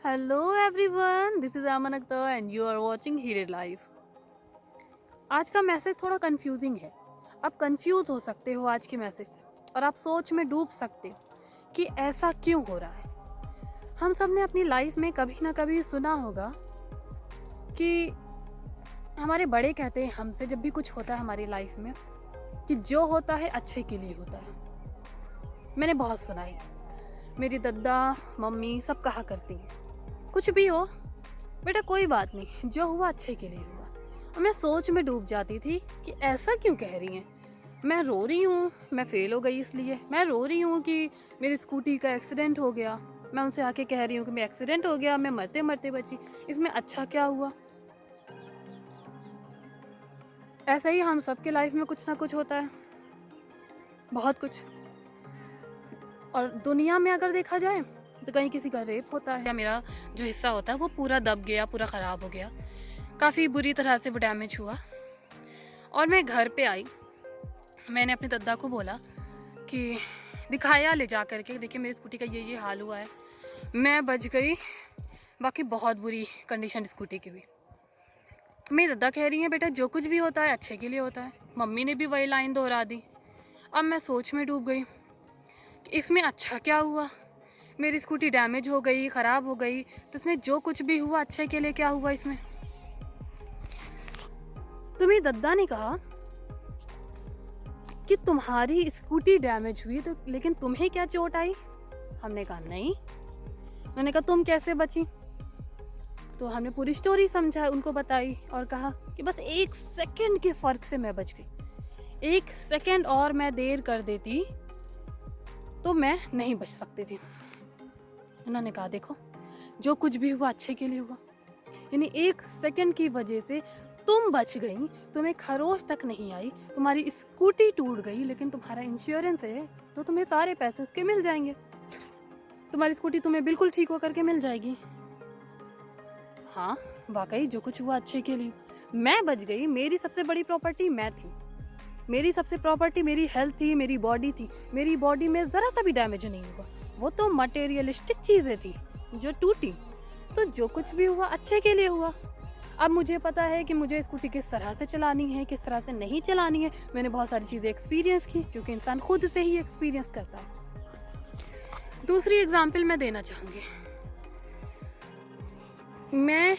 Hello everyone, this is Aman Akhtar and you are watching Heated Life. आज का message थोड़ा confusing है. आप कंफ्यूज हो सकते हो आज के मैसेज से और आप सोच में डूब सकते हो कि ऐसा क्यों हो रहा है. हम सब ने अपनी लाइफ में कभी ना कभी सुना होगा कि हमारे बड़े कहते हैं हमसे जब भी कुछ होता है हमारी लाइफ में कि जो होता है अच्छे के लिए होता है. मैंने बहुत सुना है. मेरी दादा मम्मी सब कहा करती हैं कुछ भी हो बेटा कोई बात नहीं, जो हुआ अच्छे के लिए हुआ. और मैं सोच में डूब जाती थी कि ऐसा क्यों कह रही हैं. मैं रो रही हूँ, मैं फेल हो गई इसलिए. मैं रो रही हूँ कि मेरी स्कूटी का एक्सीडेंट हो गया. मैं उनसे आके कह रही हूँ कि मेरा एक्सीडेंट हो गया, मैं मरते मरते बची. इसमें अच्छा क्या हुआ. ऐसा ही हम सबके लाइफ में कुछ ना कुछ होता है, बहुत कुछ. और दुनिया में अगर देखा जाए तो कहीं किसी का रेप होता है या मेरा जो हिस्सा होता है वो पूरा दब गया, पूरा ख़राब हो गया, काफ़ी बुरी तरह से वो डैमेज हुआ. और मैं घर पे आई, मैंने अपने दादा को बोला कि दिखाया ले जा करके, देखिए मेरी स्कूटी का ये हाल हुआ है. मैं बच गई, बाकी बहुत बुरी कंडीशन स्कूटी की भी. मेरी दादा कह रही हैं बेटा जो कुछ भी होता है अच्छे के लिए होता है. मम्मी ने भी वही लाइन दोहरा दी. अब मैं सोच में डूब गई कि इसमें अच्छा क्या हुआ. मेरी स्कूटी डैमेज हो गई, ख़राब हो गई, तो इसमें जो कुछ भी हुआ अच्छे के लिए क्या हुआ इसमें. तो मेरी दादा ने कहा कि तुम्हारी स्कूटी डैमेज हुई तो लेकिन तुम्हें क्या चोट आई. हमने कहा नहीं. उन्होंने कहा तुम कैसे बची. तो हमने पूरी स्टोरी समझा, उनको बताई और कहा कि बस 1 सेकंड के फ़र्क से मैं बच गई. 1 सेकंड और मैं देर कर देती तो मैं नहीं बच सकती थी. उन्होंने कहा देखो जो कुछ भी हुआ अच्छे के लिए हुआ. यानी 1 सेकंड की वजह से तुम बच गई, तुम्हें खरोच तक नहीं आई, तुम्हारी स्कूटी टूट गई, लेकिन तुम्हारा इंश्योरेंस है तो तुम्हें सारे पैसे उसके मिल जाएंगे. तुम्हारी स्कूटी तुम्हें बिल्कुल ठीक होकर के मिल जाएगी. हाँ वाकई जो कुछ हुआ अच्छे के लिए. मैं बच गई, मेरी सबसे बड़ी प्रॉपर्टी मैं थी. मेरी सबसे प्रॉपर्टी मेरी हेल्थ थी, मेरी बॉडी थी. मेरी बॉडी में ज़रा सा भी डैमेज नहीं हुआ. वो तो मटेरियलिस्टिक चीज़ें थी जो टूटी. तो जो कुछ भी हुआ अच्छे के लिए हुआ. अब मुझे पता है कि मुझे स्कूटी किस तरह से चलानी है, किस तरह से नहीं चलानी है. मैंने बहुत सारी चीज़ें एक्सपीरियंस की क्योंकि इंसान खुद से ही एक्सपीरियंस करता है. दूसरी एग्जांपल मैं देना चाहूँगी. मैं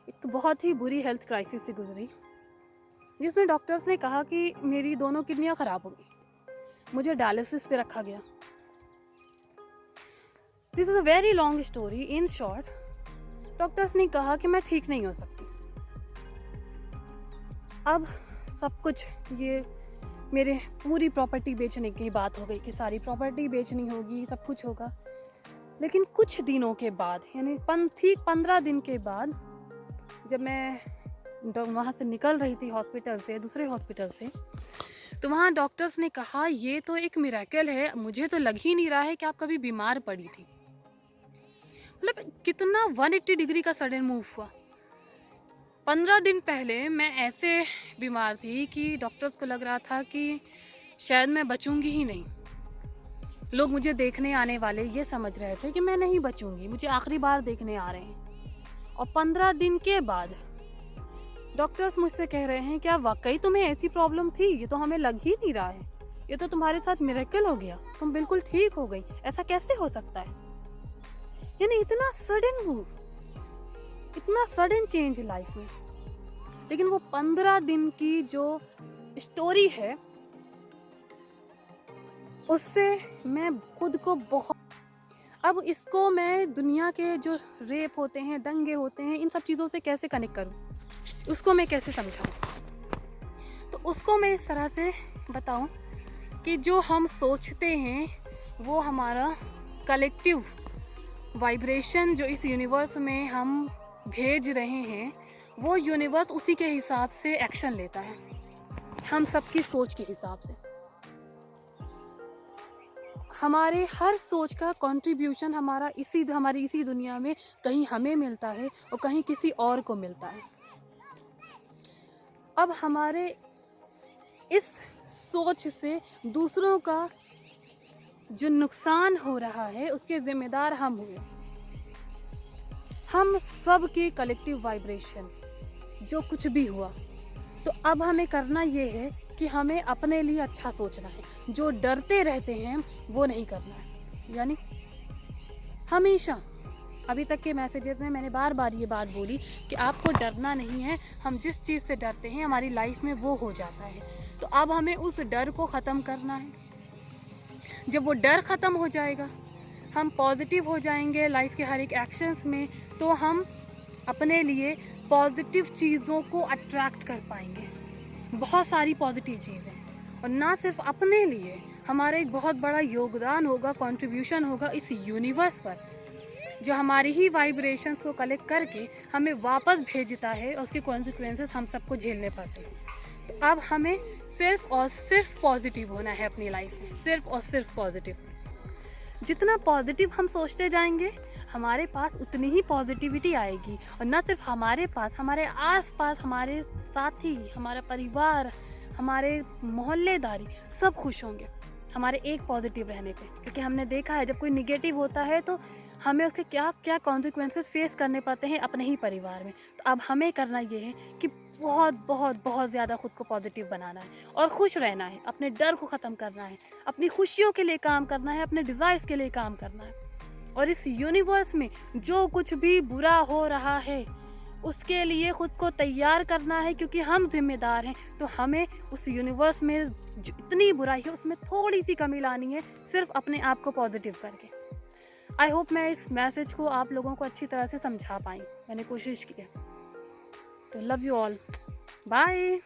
एक बहुत ही बुरी हेल्थ क्राइसिस से गुजरी जिसमें डॉक्टर्स ने कहा कि मेरी दोनों किडनियाँ ख़राब हो गई. मुझे डायलिसिस पे रखा गया. This is a very long story. In short doctors ने कहा कि मैं ठीक नहीं हो सकती. अब सब कुछ ये मेरे पूरी प्रॉपर्टी बेचने की बात हो गई कि सारी प्रॉपर्टी बेचनी होगी, सब कुछ होगा. लेकिन कुछ दिनों के बाद यानी ठीक 15 दिन के बाद जब मैं वहाँ से निकल रही थी हॉस्पिटल से, दूसरे हॉस्पिटल से, तो वहाँ डॉक्टर्स ने कहा ये तो एक मिरेकल है, मुझे तो लग ही नहीं रहा है कि आप कभी बीमार पड़ी थी. मतलब कितना 180 डिग्री का सडन मूव हुआ. 15 दिन पहले मैं ऐसे बीमार थी कि डॉक्टर्स को लग रहा था कि शायद मैं बचूंगी ही नहीं. लोग मुझे देखने आने वाले ये समझ रहे थे कि मैं नहीं बचूंगी, मुझे आखिरी बार देखने आ रहे हैं. और 15 दिन के बाद डॉक्टर्स मुझसे कह रहे हैं क्या वाकई तुम्हें ऐसी प्रॉब्लम थी, ये तो हमें लग ही नहीं रहा है, ये तो तुम्हारे साथ मिरेकल हो गया, तुम बिल्कुल ठीक हो गई, ऐसा कैसे हो सकता है. यानी इतना सडन मूव, इतना सडन चेंज लाइफ में. लेकिन वो 15 दिन की जो स्टोरी है उससे मैं खुद को बहुत, अब इसको मैं दुनिया के जो रेप होते हैं, दंगे होते हैं, इन सब चीज़ों से कैसे कनेक्ट करूं, उसको मैं कैसे समझाऊं. तो उसको मैं इस तरह से बताऊं कि जो हम सोचते हैं वो हमारा कलेक्टिव वाइब्रेशन जो इस यूनिवर्स में हम भेज रहे हैं, वो यूनिवर्स उसी के हिसाब से एक्शन लेता है, हम सबकी सोच के हिसाब से. हमारे हर सोच का कंट्रीब्यूशन हमारी इसी दुनिया में कहीं हमें मिलता है और कहीं किसी और को मिलता है. अब हमारे इस सोच से दूसरों का जो नुकसान हो रहा है उसके ज़िम्मेदार हम हुए. हम सब की कलेक्टिव वाइब्रेशन जो कुछ भी हुआ, तो अब हमें करना ये है कि हमें अपने लिए अच्छा सोचना है। जो डरते रहते हैं वो नहीं करना है। यानी हमेशा अभी तक के मैसेजेस में मैंने बार बार ये बात बोली कि आपको डरना नहीं है। हम जिस चीज़ से डरते हैं हमारी लाइफ में वो हो जाता है। तो अब हमें उस डर को ख़त्म करना है। जब वो डर ख़त्म हो जाएगा, हम पॉजिटिव हो जाएंगे लाइफ के हर एक एक्शंस में, तो हम अपने लिए पॉजिटिव चीज़ों को अट्रैक्ट कर पाएंगे। बहुत सारी पॉजिटिव चीज़ें, और ना सिर्फ अपने लिए, हमारा एक बहुत बड़ा योगदान होगा, कंट्रीब्यूशन होगा इस यूनिवर्स पर, जो हमारी ही वाइब्रेशंस को कलेक्ट करके हमें वापस भेजता है, और उसके कॉन्सिक्वेंसेस हम सबको झेलने पड़ते हैं। तो अब हमें सिर्फ और सिर्फ पॉजिटिव होना है अपनी लाइफ में, सिर्फ और सिर्फ पॉजिटिव। जितना पॉजिटिव हम सोचते जाएंगे, हमारे पास उतनी ही पॉजिटिविटी आएगी। और न सिर्फ हमारे पास, हमारे आसपास हमारे साथी, हमारा परिवार, हमारे मोहल्लेदारी सब खुश होंगे हमारे एक पॉजिटिव रहने पे। क्योंकि हमने देखा है जब कोई निगेटिव होता है तो हमें उसके क्या क्या कॉन्सिक्वेंसेस फेस करने पड़ते हैं अपने ही परिवार में। तो अब हमें करना ये है कि बहुत बहुत बहुत ज़्यादा खुद को पॉजिटिव बनाना है और खुश रहना है, अपने डर को ख़त्म करना है, अपनी खुशियों के लिए काम करना है, अपने डिज़ायर्स के लिए काम करना है। और इस यूनिवर्स में जो कुछ भी बुरा हो रहा है उसके लिए खुद को तैयार करना है, क्योंकि हम जिम्मेदार हैं। तो हमें उस यूनिवर्स में जितनी बुराई है उसमें थोड़ी सी कमी लानी है, सिर्फ अपने आप को पॉजिटिव करके। आई होप मैं इस मैसेज को आप लोगों को अच्छी तरह से समझा पाई, मैंने कोशिश की है। तो लव यू ऑल, बाय।